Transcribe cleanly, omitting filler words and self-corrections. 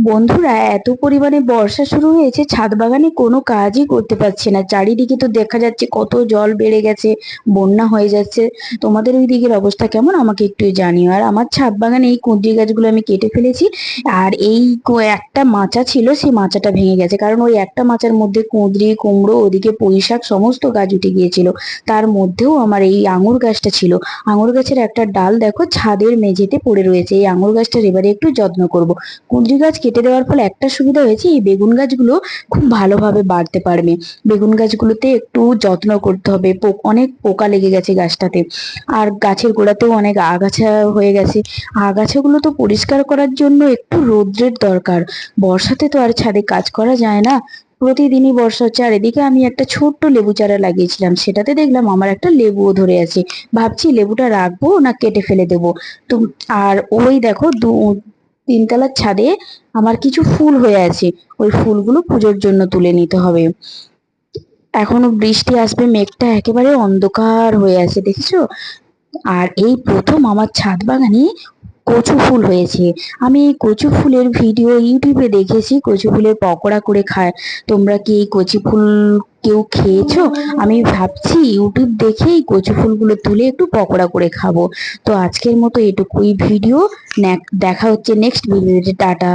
বন্ধুরা, এত পরিমাণে বর্ষা শুরু হয়েছে, ছাদ বাগানে কোনো কাজই করতে পারছি না। চারিদিকে তো দেখা যাচ্ছে কত জল বেড়ে গেছে, বন্যা হয়ে যাচ্ছে। তোমাদের ওই দিকের অবস্থা কেমন আমাকে একটু জানিও। আর আমার ছাদ বাগানে এই কুঁদরি গাছগুলো আমি কেটে ফেলেছি। আর এই একটা মাচা ছিল, সেই মাচাটা ভেঙে গেছে, কারণ ওই একটা মাচার মধ্যে কুঁদরি, কুমড়ো, ওদিকে পুঁই শাক সমস্ত গাছ উঠে গিয়েছিল। তার মধ্যেও আমার এই আঙুর গাছটা ছিল। আঙুর গাছের একটা ডাল দেখো ছাদের মেঝেতে পড়ে রয়েছে। এই আঙুর গাছটার এবারে একটু যত্ন করব। কুঁদরি গাছ কেটে দেওয়ার ফলে একটা সুবিধা হয়েছে, এই বেগুন গাছগুলো খুব ভালোভাবে বাড়তে পারবে। বেগুন গাছগুলোতে একটু যত্ন করতে হবে, অনেক পোকা লেগে গেছে গাছটাতে। আর গাছের গোড়াতেও অনেক আগাছা হয়ে গেছে। আগাছাগুলো তো পরিষ্কার করার জন্য একটু রৌদ্রের দরকার। বর্ষাতে তো আর ছাদে কাজ করা যায় না। প্রতিদিনই বর্ষা হচ্ছে। আর এদিকে আমি একটা ছোট্ট লেবু চারা লাগিয়েছিলাম, সেটাতে দেখলাম আমার একটা লেবুও ধরে আছে। ভাবছি লেবুটা রাখবো না কেটে ফেলে দেবো। তো আর ওই দেখো তিনতলার ছাদে আমার কিছু ফুল হয়ে আছে। ওই ফুলগুলো পুজোর জন্য তুলে নিতে হবে। এখনো বৃষ্টি আসবে, মেঘটা একেবারে অন্ধকার হয়ে আছে, দেখেছো? আর এই প্রথম আমার ছাদ বাগানে কচু ফুল হয়েছে। আমি এই কচু ফুলের ভিডিও ইউটিউবে দেখেছি, কচু ফুলের পকোড়া করে খায়। তোমরা কি এই কচু ফুল কেউ খেয়েছো? আমি ভাবছি ইউটিউব দেখেই কচু ফুলগুলো তুলে একটু পকোড়া করে খাবো। তো আজকের মতো এটুকুই ভিডিও। দেখা হচ্ছে নেক্সট ভিডিওতে। টাটা।